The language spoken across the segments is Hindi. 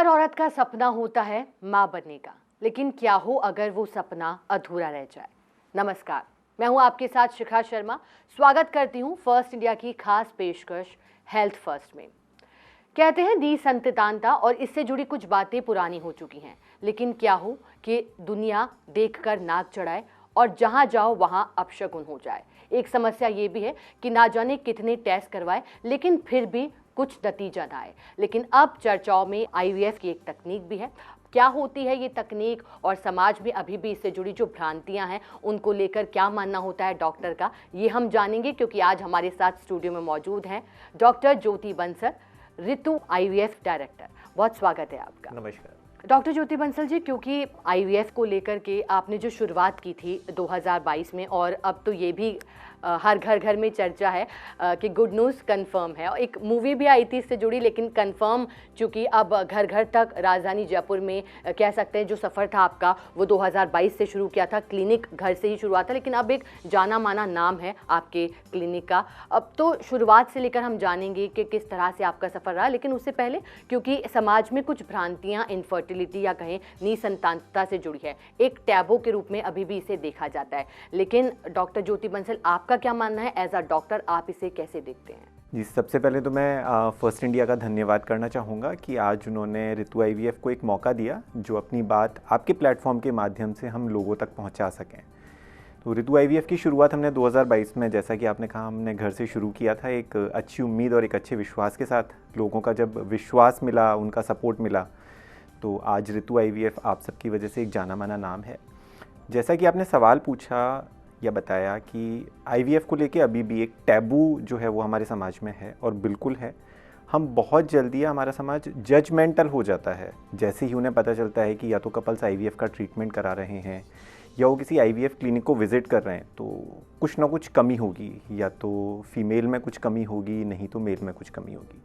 हर औरत का सपना होता है माँ बनने का, लेकिन क्या हो अगर वो सपना अधूरा रह जाए। नमस्कार, मैं हूँ आपके साथ शिखा शर्मा। स्वागत करती हूँ फर्स्ट इंडिया की खास पेशकश हेल्थ फर्स्ट में। कहते हैं दी संतानता और इससे जुड़ी कुछ बातें पुरानी हो चुकी हैं, लेकिन क्या हो कि दुनिया देखकर नाक चढ़ाए और जहां जाओ वहां अपशगुन हो जाए। एक समस्या ये भी है कि ना जाने कितने टेस्ट करवाए लेकिन फिर भी कुछ नतीजा ना आए। लेकिन अब चर्चाओं में आईवीएफ की एक तकनीक भी है। क्या होती है ये तकनीक और समाज में अभी भी इससे जुड़ी जो भ्रांतियां हैं उनको लेकर क्या मानना होता है डॉक्टर का, ये हम जानेंगे, क्योंकि आज हमारे साथ स्टूडियो में मौजूद हैं डॉक्टर ज्योति बंसल, ऋतु आईवीएफ डायरेक्टर। बहुत स्वागत है आपका। नमस्कार डॉक्टर ज्योति बंसल जी, क्योंकि आईवीएफ को लेकर के आपने जो शुरुआत की थी 2022 में और अब तो ये भी हर घर घर में चर्चा है कि गुड न्यूज़ कंफर्म है। और एक मूवी भी आई थी इससे जुड़ी, लेकिन कंफर्म चूँकि अब घर घर तक राजधानी जयपुर में कह सकते हैं जो सफ़र था आपका वो 2022 से शुरू किया था। क्लिनिक घर से ही शुरुआत था, लेकिन अब एक जाना माना नाम है आपके क्लिनिक का। अब तो शुरुआत से लेकर हम जानेंगे कि किस तरह से आपका सफ़र रहा, लेकिन उससे पहले क्योंकि समाज में कुछ भ्रांतियाँ इनफर्टिलिटी या कहें निसंतानता से जुड़ी है, एक टैबू के रूप में अभी भी इसे देखा जाता है। लेकिन डॉक्टर ज्योति बंसल, आपका क्या मानना है एज अ डॉक्टर, आप इसे कैसे देखते हैं? जी, सबसे पहले तो मैं फर्स्ट इंडिया का धन्यवाद करना चाहूँगा कि आज उन्होंने ऋतु आईवीएफ को एक मौका दिया जो अपनी बात आपके प्लेटफॉर्म के माध्यम से हम लोगों तक पहुँचा सकें। तो ऋतु आईवीएफ की शुरुआत हमने 2022 में, जैसा कि आपने कहा, हमने घर से शुरू किया था एक अच्छी उम्मीद और एक अच्छे विश्वास के साथ। लोगों का जब विश्वास मिला, उनका सपोर्ट मिला, तो आज ऋतु आईवीएफ आप सबकी वजह से एक जाना माना नाम है। जैसा कि आपने सवाल पूछा या बताया कि आईवीएफ को लेके अभी भी एक टैबू जो है वो हमारे समाज में है, और बिल्कुल है। हम बहुत जल्दी हमारा समाज जजमेंटल हो जाता है जैसे ही उन्हें पता चलता है कि या तो कपल्स आईवीएफ का ट्रीटमेंट करा रहे हैं या वो किसी आईवीएफ क्लिनिक को विज़िट कर रहे हैं तो कुछ ना कुछ कमी होगी, या तो फीमेल में कुछ कमी होगी, नहीं तो मेल में कुछ कमी होगी।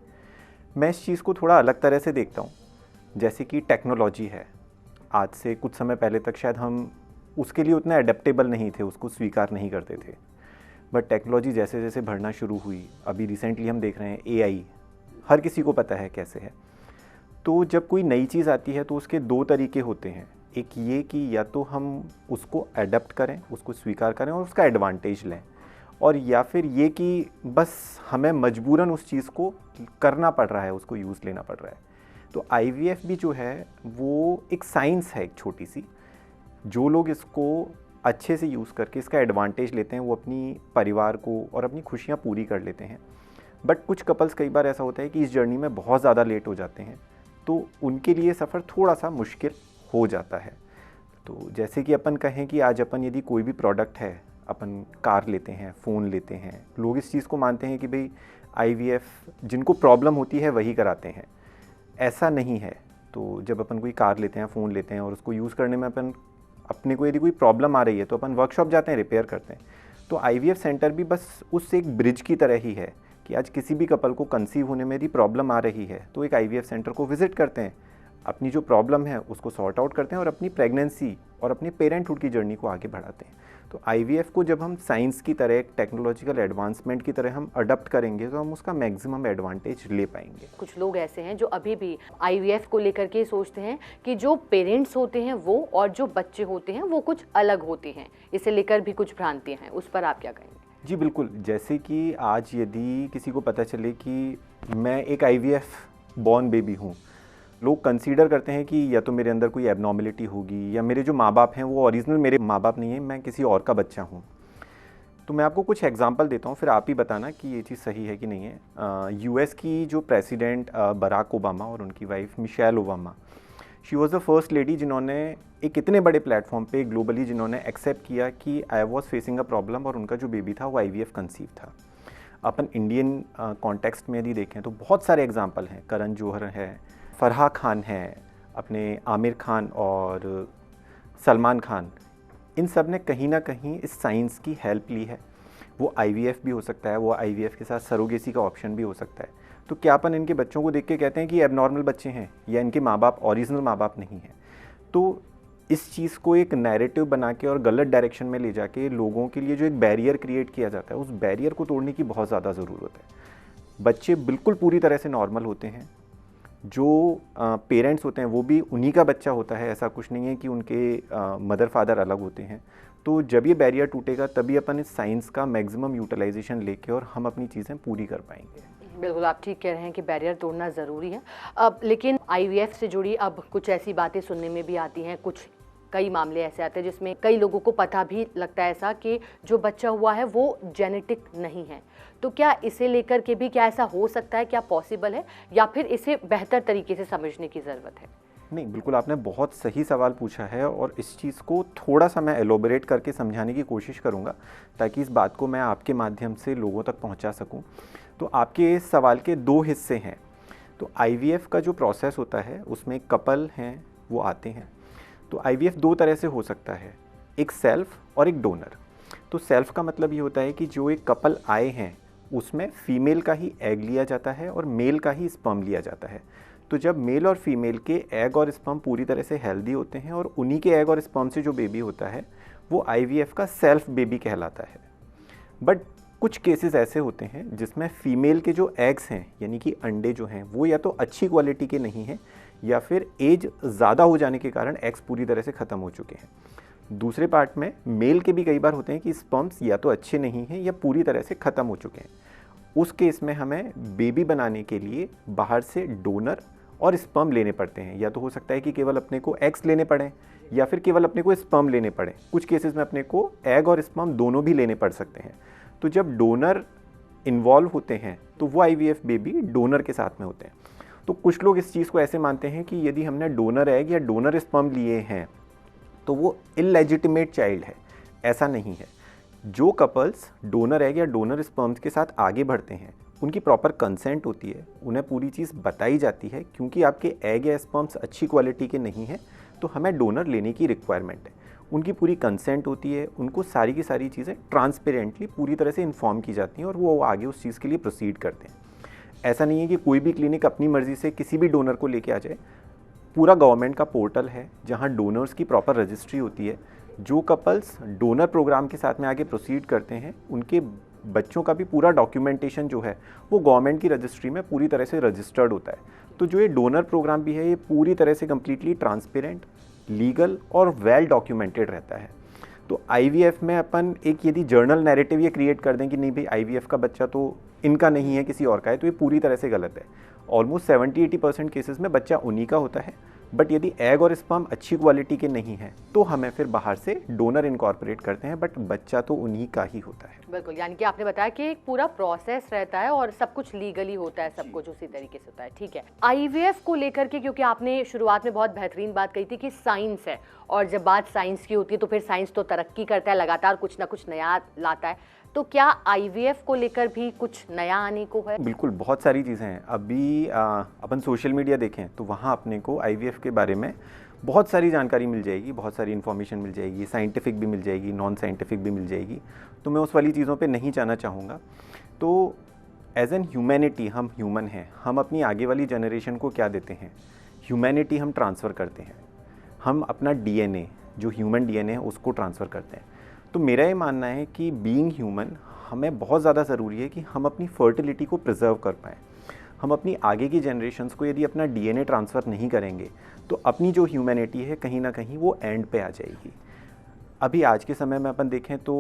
मैं इस चीज़ को थोड़ा अलग तरह से देखता हूँ। जैसे कि टेक्नोलॉजी है, आज से कुछ समय पहले तक शायद हम उसके लिए उतना एडेप्टेबल नहीं थे, उसको स्वीकार नहीं करते थे। बट टेक्नोलॉजी जैसे जैसे बढ़ना शुरू हुई, अभी रिसेंटली हम देख रहे हैं एआई, हर किसी को पता है कैसे है। तो जब कोई नई चीज़ आती है तो उसके दो तरीके होते हैं। एक ये कि या तो हम उसको एडप्ट करें, उसको स्वीकार करें और उसका एडवांटेज लें, और या फिर ये कि बस हमें मजबूरन उस चीज़ को करना पड़ रहा है, उसको यूज़ लेना पड़ रहा है। तो आईवीएफ भी जो है वो एक साइंस है, एक छोटी सी। जो लोग इसको अच्छे से यूज़ करके इसका एडवांटेज लेते हैं वो अपनी परिवार को और अपनी खुशियाँ पूरी कर लेते हैं। बट कुछ कपल्स कई बार ऐसा होता है कि इस जर्नी में बहुत ज़्यादा लेट हो जाते हैं, तो उनके लिए सफ़र थोड़ा सा मुश्किल हो जाता है। तो जैसे कि अपन कहें कि आज अपन यदि कोई भी प्रोडक्ट है, अपन कार लेते हैं, फ़ोन लेते हैं, लोग इस चीज़ को मानते हैं कि भाई आईवीएफ जिनको प्रॉब्लम होती है वही कराते हैं। ऐसा नहीं है। तो जब अपन कोई कार लेते हैं, फ़ोन लेते हैं और उसको यूज़ करने में अपने को यदि कोई प्रॉब्लम आ रही है तो अपन वर्कशॉप जाते हैं, रिपेयर करते हैं। तो आईवीएफ सेंटर भी बस उस एक ब्रिज की तरह ही है कि आज किसी भी कपल को कंसीव होने में यदि प्रॉब्लम आ रही है तो एक आईवीएफ सेंटर को विज़िट करते हैं, अपनी जो प्रॉब्लम है उसको सॉर्ट आउट करते हैं और अपनी प्रेगनेंसी और अपने पेरेंटहुड की जर्नी को आगे बढ़ाते हैं। तो आईवीएफ को जब हम साइंस की तरह, एक टेक्नोलॉजिकल एडवांसमेंट की तरह हम अडॉप्ट करेंगे तो हम उसका मैक्सिमम एडवांटेज ले पाएंगे। कुछ लोग ऐसे हैं जो अभी भी आईवीएफ को लेकर के सोचते हैं कि जो पेरेंट्स होते हैं वो और जो बच्चे होते हैं वो कुछ अलग होते हैं, इसे लेकर भी कुछ भ्रांतियां हैं, उस पर आप क्या कहेंगे? जी बिल्कुल। जैसे कि आज यदि किसी को पता चले कि मैं एक आईवीएफ बॉर्न बेबी हूँ, लोग कंसीडर करते हैं कि या तो मेरे अंदर कोई एबनॉर्मलिटी होगी या मेरे जो माँ बाप हैं वो ओरिजिनल मेरे माँ बाप नहीं हैं, मैं किसी और का बच्चा हूँ। तो मैं आपको कुछ एग्जांपल देता हूँ, फिर आप ही बताना कि ये चीज़ सही है कि नहीं है। यूएस की जो प्रेसिडेंट बराक ओबामा और उनकी wife Michelle Obama, she was the first lady जिन्होंने एक इतने बड़े प्लेटफॉर्म पे ग्लोबली जिन्होंने एक्सेप्ट किया कि I was facing a problem और उनका जो बेबी था वो आईवीएफ कंसीव था। अपन इंडियन कॉन्टेक्स्ट में यदि देखें तो बहुत सारे एग्जाम्पल हैं। करण जौहर है, फराह खान है, अपने आमिर खान और सलमान खान, इन सब ने कहीं ना कहीं इस साइंस की हेल्प ली है। वो आईवीएफ भी हो सकता है, वो आईवीएफ के साथ सरोगेसी का ऑप्शन भी हो सकता है। तो क्या अपन इनके बच्चों को देख के कहते हैं कि एबनॉर्मल बच्चे हैं या इनके माँ बाप ओरिजिनल माँ बाप नहीं हैं? तो इस चीज़ को एक नैरेटिव बना के और गलत डायरेक्शन में ले जाके लोगों के लिए जो एक बैरियर क्रिएट किया जाता है, उस बैरियर को तोड़ने की बहुत ज़्यादा ज़रूरत है। बच्चे बिल्कुल पूरी तरह से नॉर्मल होते हैं, जो पेरेंट्स होते हैं वो भी उन्हीं का बच्चा होता है, ऐसा कुछ नहीं है कि उनके मदर फादर अलग होते हैं। तो जब ये बैरियर टूटेगा तभी अपन इस साइंस का मैक्सिमम यूटिलाइजेशन लेके और हम अपनी चीज़ें पूरी कर पाएंगे। बिल्कुल, आप ठीक कह रहे हैं कि बैरियर तोड़ना ज़रूरी है। अब लेकिन आईवीएफ से जुड़ी अब कुछ ऐसी बातें सुनने में भी आती हैं, कुछ कई मामले ऐसे आते हैं जिसमें कई लोगों को पता भी लगता है ऐसा कि जो बच्चा हुआ है वो जेनेटिक नहीं है। तो क्या इसे लेकर के भी क्या ऐसा हो सकता है, क्या पॉसिबल है, या फिर इसे बेहतर तरीके से समझने की ज़रूरत है? नहीं, बिल्कुल आपने बहुत सही सवाल पूछा है और इस चीज़ को थोड़ा सा मैं एलोबरेट करके समझाने की कोशिश करूँगा ताकि इस बात को मैं आपके माध्यम से लोगों तक पहुँचा सकूँ। तो आपके इस सवाल के दो हिस्से हैं। तो आईवीएफ का जो प्रोसेस होता है उसमें कपल हैं वो आते हैं। तो आईवीएफ दो तरह से हो सकता है, एक सेल्फ और एक डोनर। तो सेल्फ का मतलब ये होता है कि जो एक कपल आए हैं उसमें फीमेल का ही एग लिया जाता है और मेल का ही स्पर्म लिया जाता है। तो जब मेल और फीमेल के एग और स्पर्म पूरी तरह से हेल्दी होते हैं और उन्हीं के एग और स्पर्म से जो बेबी होता है वो आईवीएफ का सेल्फ बेबी कहलाता है। बट कुछ केसेस ऐसे होते हैं जिसमें फीमेल के जो एग्स हैं यानी कि अंडे जो हैं वो या तो अच्छी क्वालिटी के नहीं हैं या फिर एज ज़्यादा हो जाने के कारण एग्स पूरी तरह से ख़त्म हो चुके हैं। दूसरे पार्ट में मेल के भी कई बार होते हैं कि स्पर्म्स या तो अच्छे नहीं हैं या पूरी तरह से ख़त्म हो चुके हैं। उस केस में हमें बेबी बनाने के लिए बाहर से डोनर और स्पर्म लेने पड़ते हैं। या तो हो सकता है कि केवल अपने को एग्स लेने पड़ें या फिर केवल अपने को स्पर्म लेने पड़े। कुछ केसेस में अपने को एग और स्पर्म दोनों भी लेने पड़ सकते हैं। तो जब डोनर इन्वॉल्व होते हैं तो वो आईवीएफ बेबी डोनर के साथ में होते हैं। तो कुछ लोग इस चीज़ को ऐसे मानते हैं कि यदि हमने डोनर एग या डोनर स्पर्म लिए हैं तो वो इलेजिटिमेट चाइल्ड है। ऐसा नहीं है। जो कपल्स डोनर एग या डोनर स्पर्म्स के साथ आगे बढ़ते हैं उनकी प्रॉपर कंसेंट होती है, उन्हें पूरी चीज़ बताई जाती है क्योंकि आपके एग या स्पर्म्स अच्छी क्वालिटी के नहीं हैं तो हमें डोनर लेने की रिक्वायरमेंट है। उनकी पूरी कंसेंट होती है, उनको सारी की सारी चीज़ें ट्रांसपेरेंटली पूरी तरह से इन्फॉर्म की जाती हैं और वो आगे उस चीज़ के लिए प्रोसीड करते हैं। ऐसा नहीं है कि कोई भी क्लिनिक अपनी मर्ज़ी से किसी भी डोनर को लेके आ जाए। पूरा गवर्नमेंट का पोर्टल है जहाँ डोनर्स की प्रॉपर रजिस्ट्री होती है। जो कपल्स डोनर प्रोग्राम के साथ में आगे प्रोसीड करते हैं उनके बच्चों का भी पूरा डॉक्यूमेंटेशन जो है वो गवर्नमेंट की रजिस्ट्री में पूरी तरह से रजिस्टर्ड होता है। तो जो ये डोनर प्रोग्राम भी है ये पूरी तरह से कम्प्लीटली ट्रांसपेरेंट, लीगल और वेल डॉक्यूमेंटेड रहता है। तो आईवीएफ में अपन एक यदि जर्नल नैरेटिव ये क्रिएट कर दें कि नहीं भाई आईवीएफ का बच्चा तो इनका नहीं है किसी और का है, तो ये पूरी तरह से गलत है। ऑलमोस्ट 70-80% केसेस में बच्चा उन्हीं का होता है। बट यदि एग और स्पर्म अच्छी क्वालिटी के नहीं है तो हमें फिर बाहर से डोनर इनकॉर्पोरेट करते हैं, बट बच्चा तो उन्हीं का ही होता है। बिल्कुल, यानी कि आपने बताया कि एक पूरा प्रोसेस रहता है और सब कुछ लीगली होता है, सब कुछ उसी तरीके से होता है। ठीक है, आईवीएफ को लेकर के क्योंकि आपने शुरुआत में बहुत बेहतरीन बात कही थी कि साइंस है और जब बात साइंस की होती है तो फिर साइंस तो तरक्की करता है, लगातार कुछ ना कुछ नया लाता है। तो क्या आईवीएफ को लेकर भी कुछ नया आने को है? बिल्कुल, बहुत सारी चीज़ें हैं। अभी अपन सोशल मीडिया देखें तो वहाँ अपने को आईवीएफ के बारे में बहुत सारी जानकारी मिल जाएगी, बहुत सारी इन्फॉर्मेशन मिल जाएगी, साइंटिफिक भी मिल जाएगी, नॉन साइंटिफिक भी मिल जाएगी। तो मैं उस वाली चीज़ों पे नहीं जाना चाहूँगा। तो एज एन ह्यूमैनिटी हम ह्यूमन हैं, हम अपनी आगे वाली जनरेशन को क्या देते हैं? ह्यूमैनिटी हम ट्रांसफ़र करते हैं। हम अपना डीएनए जो ह्यूमन डीएनए है उसको ट्रांसफ़र करते हैं। तो मेरा ये मानना है कि बीइंग ह्यूमन हमें बहुत ज़्यादा ज़रूरी है कि हम अपनी फर्टिलिटी को प्रिजर्व कर पाएँ। हम अपनी आगे की जनरेशन्स को यदि अपना डीएनए ट्रांसफ़र नहीं करेंगे तो अपनी जो ह्यूमैनिटी है कहीं ना कहीं वो एंड पे आ जाएगी। अभी आज के समय में अपन देखें तो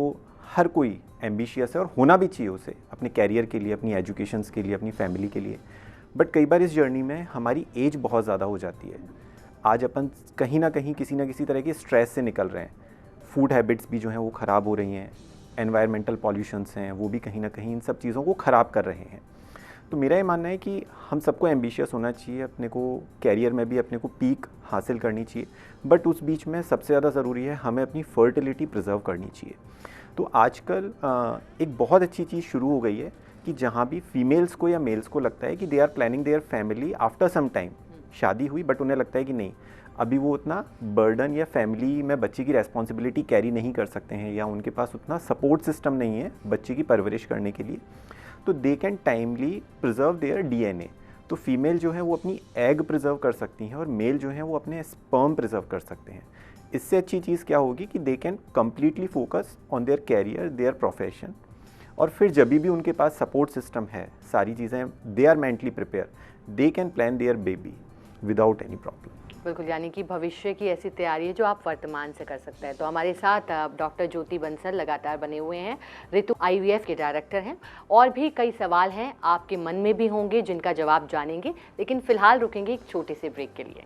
हर कोई एम्बिशियस है और होना भी चाहिए उसे अपने कैरियर के लिए, अपनी एजुकेशंस के लिए, अपनी फैमिली के लिए। बट कई बार इस जर्नी में हमारी एज बहुत ज़्यादा हो जाती है। आज अपन कहीं ना कहीं किसी ना किसी तरह के स्ट्रेस से निकल रहे हैं। फूड हैबिट्स भी जो हैं वो ख़राब हो रही हैं, एनवायरमेंटल पॉल्यूशंस हैं वो भी कहीं ना कहीं इन सब चीज़ों को ख़राब कर रहे हैं। तो मेरा ये मानना है कि हम सबको एम्बिशियस होना चाहिए, अपने को कैरियर में भी अपने को पीक हासिल करनी चाहिए। बट उस बीच में सबसे ज़्यादा ज़रूरी है हमें अपनी फर्टिलिटी प्रिजर्व करनी चाहिए। तो आजकल एक बहुत अच्छी चीज़ शुरू हो गई है कि जहाँ भी फीमेल्स को या मेल्स को लगता है कि they are planning their family after some time, शादी हुई बट उन्हें लगता है कि नहीं अभी वो उतना बर्डन या फैमिली में बच्चे की रेस्पॉन्सिबिलिटी कैरी नहीं कर सकते हैं या उनके पास उतना सपोर्ट सिस्टम नहीं है बच्चे की परवरिश करने के लिए, तो they can timely preserve there DNA. तो फीमेल जो है वो अपनी एग प्रिजर्व कर सकती हैं और मेल जो है वो अपने स्पर्म प्रिजर्व कर सकते हैं। इससे अच्छी चीज़ क्या होगी कि they can completely focus on their career, their profession और फिर जब भी उनके पास सपोर्ट सिस्टम है, सारी चीज़ें, they are mentally prepare, they can plan their baby without any problem. बिल्कुल, यानी कि भविष्य की ऐसी तैयारी है जो आप वर्तमान से कर सकते हैं। तो हमारे साथ डॉक्टर ज्योति बंसल लगातार बने हुए हैं, ऋतु IVF के डायरेक्टर हैं। और भी कई सवाल हैं आपके मन में भी होंगे जिनका जवाब जानेंगे, लेकिन फिलहाल रुकेंगे एक छोटे से ब्रेक के लिए।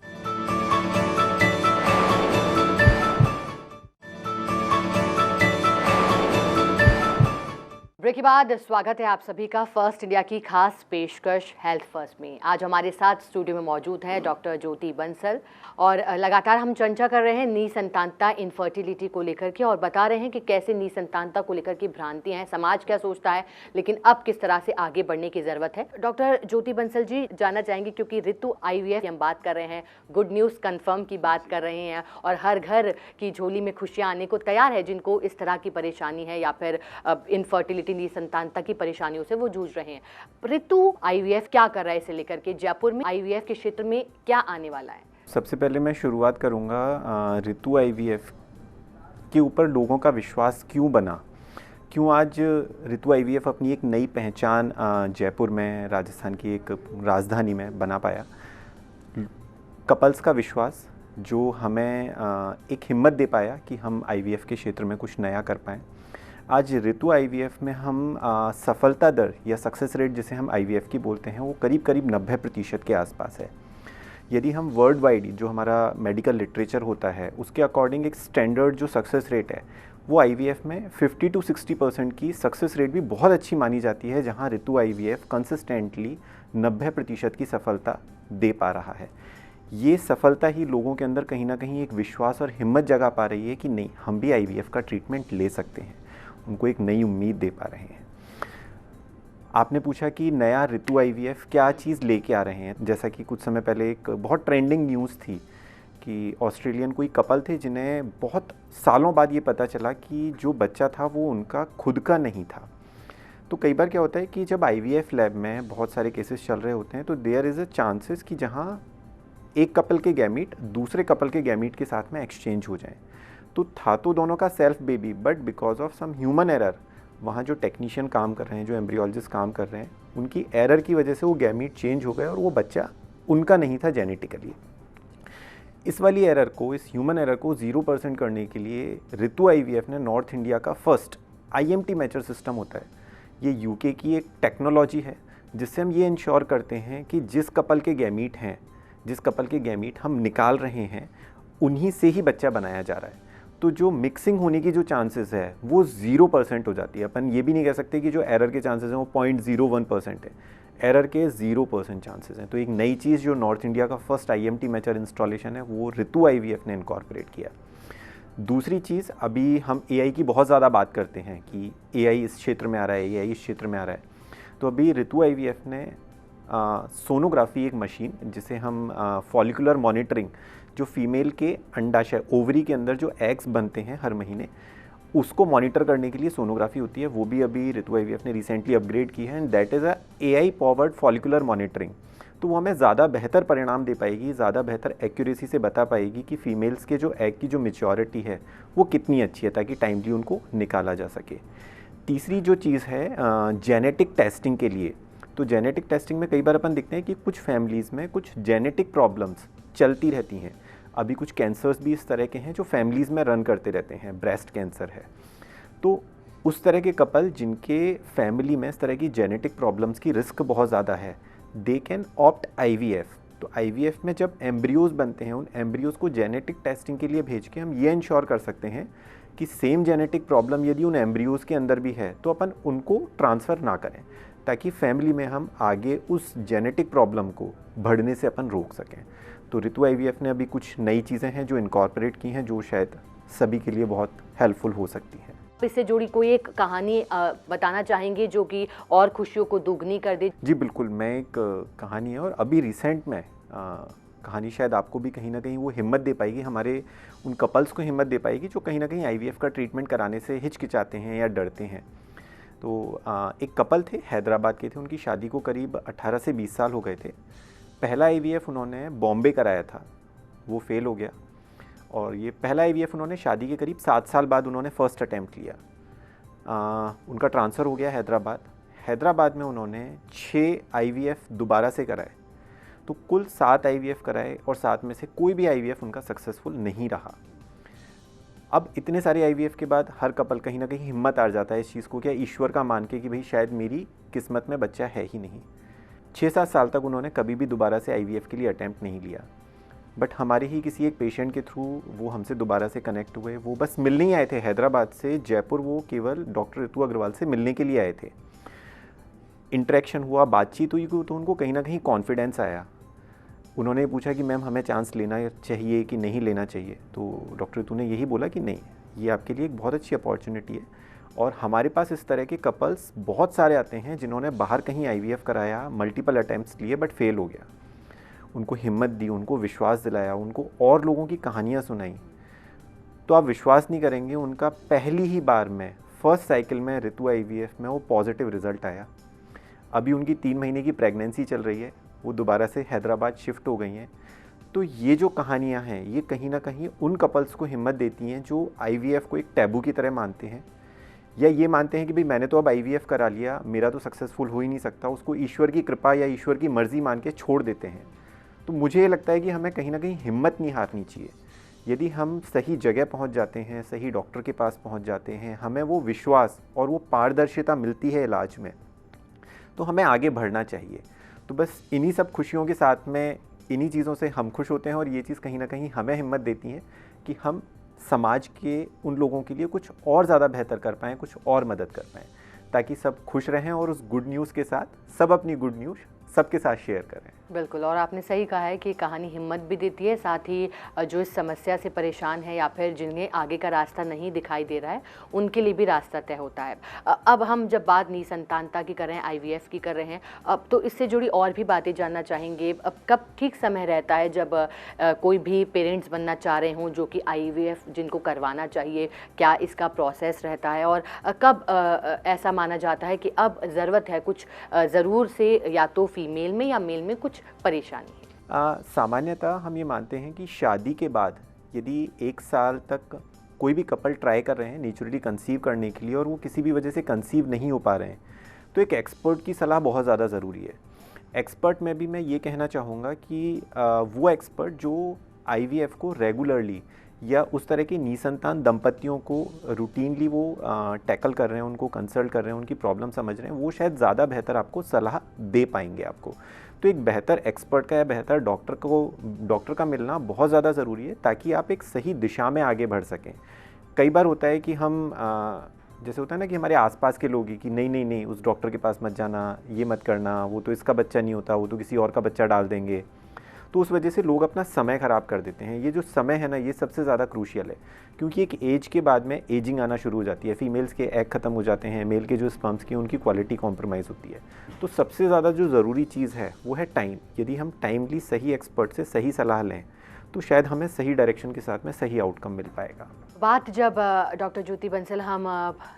ब्रेक के बाद स्वागत है आप सभी का फर्स्ट इंडिया की खास पेशकश हेल्थ फर्स्ट में। आज हमारे साथ स्टूडियो में मौजूद है डॉक्टर ज्योति बंसल और लगातार हम चर्चा कर रहे हैं निसंतानता, इनफर्टिलिटी को लेकर के, और बता रहे हैं कि कैसे निसंतानता को लेकर की भ्रांतियां हैं, समाज क्या सोचता है, लेकिन अब किस तरह से आगे बढ़ने की ज़रूरत है। डॉक्टर ज्योति बंसल जी, जानना चाहेंगे क्योंकि ऋतु IVF की हम बात कर रहे हैं, गुड न्यूज़ कन्फर्म की बात कर रहे हैं, और हर घर की झोली में खुशियाँ आने को तैयार है जिनको इस तरह की परेशानी है या फिर इनफर्टिलिटी, निसंतानता की परेशानियों से वो जूझ रहे हैं। ऋतु IVF क्या कर रहा है इसे लेकर के? जयपुर में IVF के क्षेत्र में क्या आने वाला है? सबसे पहले मैं शुरुआत करूँगा ऋतु IVF के ऊपर लोगों का विश्वास क्यों बना, क्यों आज ऋतु IVF अपनी एक नई पहचान जयपुर में, राजस्थान की एक राजधानी में बना पाया। कपल्स का विश्वास जो हमें एक हिम्मत दे पाया कि हम IVF के क्षेत्र में कुछ नया कर पाएँ। आज ऋतु IVF में हम सफलता दर या सक्सेस रेट जिसे हम IVF की बोलते हैं, वो करीब करीब 90% के आसपास है। यदि हम वर्ल्ड वाइड जो हमारा मेडिकल लिटरेचर होता है उसके अकॉर्डिंग एक स्टैंडर्ड जो सक्सेस रेट है वो IVF में 50 to 60% की सक्सेस रेट भी बहुत अच्छी मानी जाती है, जहाँ ऋतु IVF कंसिस्टेंटली 90% की सफलता दे पा रहा है। ये सफलता ही लोगों के अंदर कहीं ना कहीं एक विश्वास और हिम्मत जगा पा रही है कि नहीं, हम भी IVF का ट्रीटमेंट ले सकते हैं, उनको एक नई उम्मीद दे पा रहे हैं। आपने पूछा कि नया ऋतु IVF क्या चीज़ लेके आ रहे हैं। जैसा कि कुछ समय पहले एक बहुत ट्रेंडिंग न्यूज़ थी कि ऑस्ट्रेलियन कोई कपल थे जिन्हें बहुत सालों बाद ये पता चला कि जो बच्चा था वो उनका खुद का नहीं था। तो कई बार क्या होता है कि जब IVF लैब में बहुत सारे केसेस चल रहे होते हैं तो देयर इज़ अ चांसेस कि जहाँ एक कपल के गैमीट दूसरे कपल के गैमीट के साथ में एक्सचेंज हो जाएं। तो था तो दोनों का self baby, but because of some human error, वहाँ जो टेक्नीशियन काम कर रहे हैं, जो एम्ब्रियोलॉजिस्ट काम कर रहे हैं, उनकी एरर की वजह से वो गैमीट चेंज हो गए और वो बच्चा उनका नहीं था जेनेटिकली। इस वाली एरर को, इस ह्यूमन एरर को 0% करने के लिए ऋतु IVF ने नॉर्थ इंडिया का फर्स्ट IMT मैचर सिस्टम होता है, ये UK की एक टेक्नोलॉजी है जिससे हम ये इंश्योर करते हैं कि जिस कपल के गैमीट हैं, जिस कपल के गैमीट हम निकाल रहे हैं, उन्हीं से ही बच्चा बनाया जा रहा है। तो जो मिक्सिंग होने की जो चांसेस है वो 0% हो जाती है। अपन ये भी नहीं कह सकते कि जो एरर के चांसेस हैं वो 0.01% है, एरर के 0% चांसेस हैं। तो एक नई चीज़ जो नॉर्थ इंडिया का फर्स्ट IMT मैचर इंस्टॉलेशन है वो ऋतु IVF ने इनकॉर्पोरेट किया। दूसरी चीज़, अभी हम AI की बहुत ज़्यादा बात करते हैं कि AI इस क्षेत्र में आ रहा है, AI इस क्षेत्र में आ रहा है। तो अभी ऋतु IVF ने सोनोग्राफी, एक मशीन जिसे हम फॉलिकुलर मॉनिटरिंग, जो फीमेल के अंडाशय, ओवरी के अंदर जो एग्स बनते हैं हर महीने, उसको मॉनिटर करने के लिए सोनोग्राफी होती है, वो भी अभी ऋतु IVF ने रिसेंटली अपग्रेड की है, and that is a AI powered follicular monitoring. तो वो हमें ज़्यादा बेहतर परिणाम दे पाएगी, ज़्यादा बेहतर एक्यूरेसी से बता पाएगी कि फीमेल्स के जो एग की जो मैच्योरिटी है वो कितनी अच्छी है, ताकि टाइमली उनको निकाला जा सके। तीसरी जो चीज़ है जेनेटिक टेस्टिंग के लिए, तो जेनेटिक टेस्टिंग में कई बार अपन देखते हैं कि कुछ फैमिलीज़ में कुछ जेनेटिक प्रॉब्लम्स चलती रहती हैं। अभी कुछ कैंसर्स भी इस तरह के हैं जो फैमिलीज़ में रन करते रहते हैं, ब्रेस्ट कैंसर है। तो उस तरह के कपल जिनके फैमिली में इस तरह की जेनेटिक प्रॉब्लम्स की रिस्क बहुत ज़्यादा है, दे कैन ऑप्ट IVF। तो IVF में जब एम्ब्रियोज़ बनते हैं, उन एम्ब्रियोज़ को जेनेटिक टेस्टिंग के लिए भेज के हम ये इंश्योर कर सकते हैं कि सेम जेनेटिक प्रॉब्लम यदि उन एम्ब्रियोज़ के अंदर भी है तो अपन उनको ट्रांसफ़र ना करें, ताकि फैमिली में हम आगे उस जेनेटिक प्रॉब्लम को बढ़ने से अपन रोक सकें। तो ऋतु IVF ने अभी कुछ नई चीज़ें हैं जो इनकॉर्पोरेट की हैं, जो शायद सभी के लिए बहुत हेल्पफुल हो सकती हैं। इससे जुड़ी कोई एक कहानी बताना चाहेंगे जो कि और खुशियों को दुगनी कर दे? जी बिल्कुल, मैं एक कहानी है, और अभी रिसेंट में कहानी शायद आपको भी कहीं ना कहीं वो हिम्मत दे पाएगी, हमारे उन कपल्स को हिम्मत दे पाएगी जो कहीं ना कहीं IVF का ट्रीटमेंट कराने से हिचकिचाते हैं या डरते हैं। तो एक कपल थे, हैदराबाद के थे, उनकी शादी को करीब 18 से 20 साल हो गए थे। पहला IVF उन्होंने बॉम्बे कराया था, वो फेल हो गया, और ये पहला IVF उन्होंने शादी के करीब 7 साल बाद उन्होंने फर्स्ट अटैम्प्ट लिया। उनका ट्रांसफ़र हो गया हैदराबाद में उन्होंने 6 IVF दोबारा से कराए। तो कुल 7 IVF कराए और 7 में से कोई भी IVF उनका सक्सेसफुल नहीं रहा। अब इतने सारे IVF के बाद हर कपल कहीं ना कहीं हिम्मत हार जाता है इस चीज़ को, क्या ईश्वर का मान के कि भाई शायद मेरी किस्मत में बच्चा है ही नहीं। 6-7 साल तक उन्होंने कभी भी दोबारा से IVF के लिए अटैम्प्ट नहीं लिया। बट हमारे ही किसी एक पेशेंट के थ्रू वो हमसे दोबारा से कनेक्ट हुए। वो बस मिलने ही आए थे हैदराबाद से जयपुर, वो केवल डॉक्टर ऋतु अग्रवाल से मिलने के लिए आए थे। इंटरेक्शन हुआ, बातचीत हुई तो उनको कहीं ना कहीं कॉन्फिडेंस आया। उन्होंने पूछा कि मैम हमें चांस लेना चाहिए कि नहीं लेना चाहिए, तो डॉक्टर ऋतु ने यही बोला कि नहीं, ये आपके लिए एक बहुत अच्छी अपॉर्चुनिटी है। और हमारे पास इस तरह के कपल्स बहुत सारे आते हैं जिन्होंने बाहर कहीं IVF कराया, मल्टीपल अटैम्प्ट्स लिए बट फेल हो गया। उनको हिम्मत दी, उनको विश्वास दिलाया, उनको और लोगों की कहानियाँ सुनाई। तो आप विश्वास नहीं करेंगे, उनका पहली ही बार में फर्स्ट साइकिल में ऋतु IVF में वो पॉजिटिव रिज़ल्ट आया। अभी उनकी 3 महीने की प्रेगनेंसी चल रही है, वो दोबारा से हैदराबाद शिफ्ट हो गई हैं। तो ये जो कहानियाँ हैं ये कहीं ना कहीं उन कपल्स को हिम्मत देती हैं जो IVF को एक टैबू की तरह मानते हैं, या ये मानते हैं कि भाई मैंने तो अब IVF करा लिया, मेरा तो सक्सेसफुल हो ही नहीं सकता, उसको ईश्वर की कृपा या ईश्वर की मर्ज़ी मान के छोड़ देते हैं। तो मुझे ये लगता है कि हमें कहीं ना कहीं हिम्मत नहीं हारनी चाहिए। यदि हम सही जगह पहुंच जाते हैं, सही डॉक्टर के पास पहुंच जाते हैं, हमें वो विश्वास और वो पारदर्शिता मिलती है इलाज में, तो हमें आगे बढ़ना चाहिए। तो बस इन्हीं सब खुशियों के साथ में, इन्हीं चीज़ों से हम खुश होते हैं और ये चीज़ कहीं ना कहीं हमें हिम्मत देती है कि हम समाज के उन लोगों के लिए कुछ और ज़्यादा बेहतर कर पाएँ, कुछ और मदद कर पाएँ, ताकि सब खुश रहें और उस गुड न्यूज़ के साथ सब अपनी गुड न्यूज़ सबके साथ शेयर करें। बिल्कुल, और आपने सही कहा है कि कहानी हिम्मत भी देती है, साथ ही जो इस समस्या से परेशान है या फिर जिन्हें आगे का रास्ता नहीं दिखाई दे रहा है उनके लिए भी रास्ता तय होता है। अब हम जब बात निसंतानता की कर रहे हैं, IVF की कर रहे हैं, अब तो इससे जुड़ी और भी बातें जानना चाहेंगे। अब कब ठीक समय रहता है जब कोई भी पेरेंट्स बनना चाह रहे हों जो कि IVF जिनको करवाना चाहिए, क्या इसका प्रोसेस रहता है, और कब ऐसा माना जाता है कि अब ज़रूरत है कुछ ज़रूर से या तो फीमेल में या मेल में कुछ परेशानी है? सामान्यतः हम ये मानते हैं कि शादी के बाद यदि 1 साल तक कोई भी कपल ट्राई कर रहे हैं नेचुरली कंसीव करने के लिए और वो किसी भी वजह से कंसीव नहीं हो पा रहे हैं, तो एक एक्सपर्ट की सलाह बहुत ज़्यादा ज़रूरी है। एक्सपर्ट में भी मैं ये कहना चाहूँगा कि वो एक्सपर्ट जो IVF को रेगुलरली या उस तरह के निसंतान दंपतियों को रूटीनली वो टैकल कर रहे हैं, उनको कंसल्ट कर रहे हैं, उनकी प्रॉब्लम समझ रहे हैं, वो शायद ज़्यादा बेहतर आपको सलाह दे पाएंगे आपको। तो एक बेहतर एक्सपर्ट का या बेहतर डॉक्टर का मिलना बहुत ज़्यादा ज़रूरी है, ताकि आप एक सही दिशा में आगे बढ़ सकें। कई बार होता है कि हम जैसे होता है ना कि हमारे आसपास के लोग ही कि नहीं नहीं नहीं उस डॉक्टर के पास मत जाना, ये मत करना, वो तो इसका बच्चा नहीं होता, वो तो किसी और का बच्चा डाल देंगे। तो उस वजह से लोग अपना समय ख़राब कर देते हैं। ये जो समय है ना, ये सबसे ज़्यादा क्रूशियल है, क्योंकि एक एज के बाद में एजिंग आना शुरू हो जाती है, फीमेल्स के एग ख़त्म हो जाते हैं, मेल के जो स्पर्म्स की उनकी क्वालिटी कॉम्प्रोमाइज़ होती है। तो सबसे ज़्यादा जो ज़रूरी चीज़ है वो है टाइम। यदि हम टाइमली सही एक्सपर्ट से सही सलाह लें तो शायद हमें सही डायरेक्शन के साथ में सही आउटकम मिल पाएगा। बात जब डॉक्टर ज्योति बंसल हम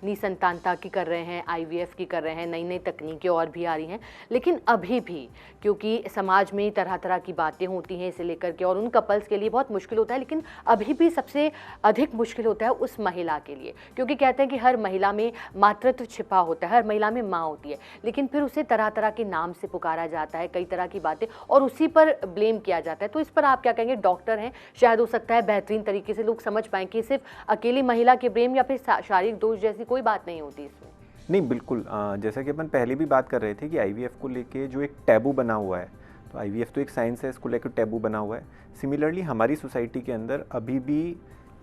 निसंतानता की कर रहे हैं, IVF की कर रहे हैं, नई नई तकनीकें और भी आ रही हैं, लेकिन अभी भी क्योंकि समाज में तरह तरह की बातें होती हैं इसे लेकर के और उन कपल्स के लिए बहुत मुश्किल होता है, लेकिन अभी भी सबसे अधिक मुश्किल होता है उस महिला के लिए, क्योंकि कहते हैं कि हर महिला में मातृत्व छिपा होता है, हर महिला में माँ होती है, लेकिन फिर उसे तरह तरह के नाम से पुकारा जाता है, कई तरह की बातें, और उसी पर ब्लेम किया जाता है। तो इस पर आप क्या कहेंगे? डॉक्टर हैं, शायद हो सकता है बेहतरीन तरीके से लोग समझ पाएँ कि सिर्फ अकेली महिला के ब्लेम या फिर शारीरिक दोष जैसी कोई बात नहीं होती इसमें। नहीं, बिल्कुल। जैसा कि अपन पहले भी बात कर रहे थे कि IVF को लेके जो एक टैबू बना हुआ है, तो IVF तो एक साइंस है, इसको लेकर टैबू बना हुआ है। सिमिलरली हमारी सोसाइटी के अंदर अभी भी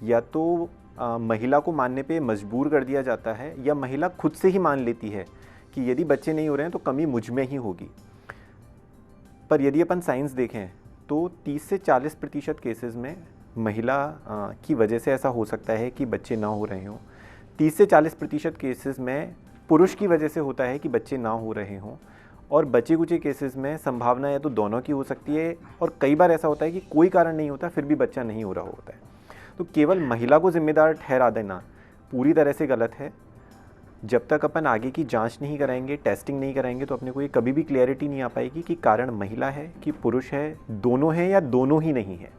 या तो महिला को मानने पे मजबूर कर दिया जाता है, या महिला खुद से ही मान लेती है कि यदि बच्चे नहीं हो रहे हैं तो कमी मुझ में ही होगी। पर यदि अपन साइंस देखें तो 30 से 40% केसेस में महिला की वजह से ऐसा हो सकता है कि बच्चे ना हो रहे हों। 30 से 40% केसेस में पुरुष की वजह से होता है कि बच्चे ना हो रहे हों, और बचे कुछ केसेस में संभावना या तो दोनों की हो सकती है, और कई बार ऐसा होता है कि कोई कारण नहीं होता फिर भी बच्चा नहीं हो रहा होता है। तो केवल महिला को जिम्मेदार ठहरा देना पूरी तरह से गलत है। जब तक अपन आगे की जांच नहीं कराएंगे, टेस्टिंग नहीं कराएंगे, तो अपने को ये कभी भी क्लैरिटी नहीं आ पाएगी कि कारण महिला है कि पुरुष है, दोनों है या दोनों ही नहीं है।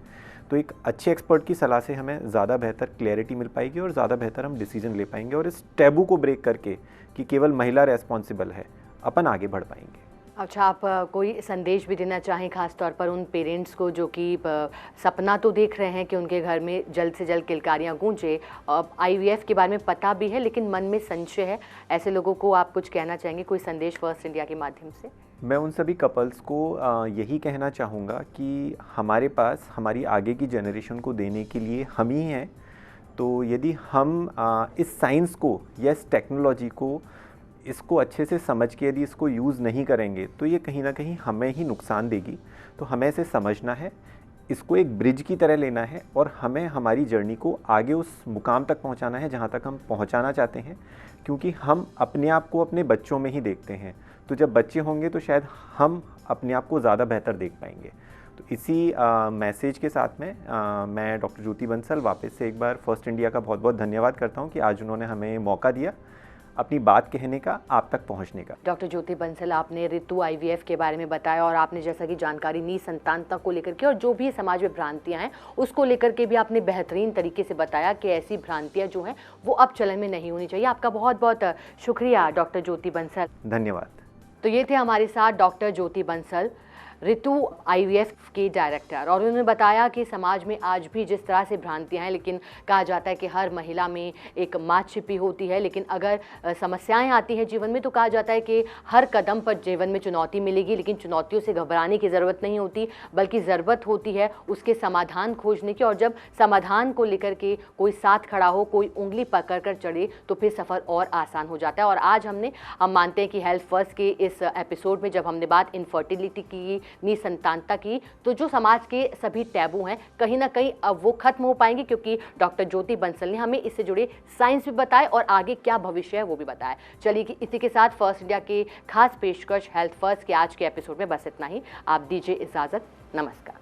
तो एक अच्छे एक्सपर्ट की सलाह से हमें ज़्यादा बेहतर क्लैरिटी मिल पाएगी और ज़्यादा बेहतर हम डिसीजन ले पाएंगे और इस टैबू को ब्रेक करके कि केवल महिला रेस्पॉन्सिबल है, अपन आगे बढ़ पाएंगे। अच्छा, आप कोई संदेश भी देना चाहें खास तौर पर उन पेरेंट्स को जो कि सपना तो देख रहे हैं कि उनके घर में जल्द से जल्द किलकारियाँ गूंजे, आईवीएफ के बारे में पता भी है लेकिन मन में संशय है, ऐसे लोगों को आप कुछ कहना चाहेंगे, कोई संदेश फर्स्ट इंडिया के माध्यम से? मैं उन सभी कपल्स को यही कहना चाहूँगा कि हमारे पास हमारी आगे की जनरेशन को देने के लिए हम ही हैं। तो यदि हम इस साइंस को या इस टेक्नोलॉजी को इसको अच्छे से समझ के यदि इसको यूज़ नहीं करेंगे तो ये कहीं ना कहीं हमें ही नुकसान देगी। तो हमें इसे समझना है, इसको एक ब्रिज की तरह लेना है और हमें हमारी जर्नी को आगे उस मुकाम तक पहुंचाना है जहां तक हम पहुंचाना चाहते हैं, क्योंकि हम अपने आप को अपने बच्चों में ही देखते हैं। तो जब बच्चे होंगे तो शायद हम अपने आप को ज़्यादा बेहतर देख पाएंगे। तो इसी मैसेज के साथ में मैं डॉक्टर ज्योति बंसल वापस से एक बार फर्स्ट इंडिया का बहुत बहुत धन्यवाद करता हूँ कि आज उन्होंने हमें मौका दिया अपनी बात कहने का, आप तक पहुंचने का। डॉक्टर ज्योति बंसल, आपने ऋतु आईवीएफ के बारे में बताया और आपने जैसा कि जानकारी निसंतानता को लेकर के और जो भी समाज में भ्रांतियां हैं उसको लेकर के भी आपने बेहतरीन तरीके से बताया कि ऐसी भ्रांतियां जो हैं वो अब चलन में नहीं होनी चाहिए। आपका बहुत बहुत शुक्रिया डॉक्टर ज्योति बंसल। धन्यवाद। तो ये थे हमारे साथ डॉक्टर ज्योति बंसल, ऋतु आईवीएफ के डायरेक्टर, और उन्होंने बताया कि समाज में आज भी जिस तरह से भ्रांतियां हैं, लेकिन कहा जाता है कि हर महिला में एक माँ छिपी होती है, लेकिन अगर समस्याएं आती हैं जीवन में तो कहा जाता है कि हर कदम पर जीवन में चुनौती मिलेगी, लेकिन चुनौतियों से घबराने की ज़रूरत नहीं होती, बल्कि ज़रूरत होती है उसके समाधान खोजने की। और जब समाधान को लेकर के कोई साथ खड़ा हो, कोई उंगली पकड़ कर चढ़े तो फिर सफ़र और आसान हो जाता है। और आज हम मानते हैं कि हेल्थ फर्स्ट के इस एपिसोड में जब हमने बात इनफर्टिलिटी की, निसंतानता की, तो जो समाज के सभी टैबू हैं कहीं ना कहीं अब वो खत्म हो पाएंगे, क्योंकि डॉक्टर ज्योति बंसल ने हमें इससे जुड़े साइंस भी बताए और आगे क्या भविष्य है वो भी बताया। चलिए इसी के साथ फर्स्ट इंडिया के खास पेशकश हेल्थ फर्स्ट के आज के एपिसोड में बस इतना ही। आप दीजिए इजाजत। नमस्कार।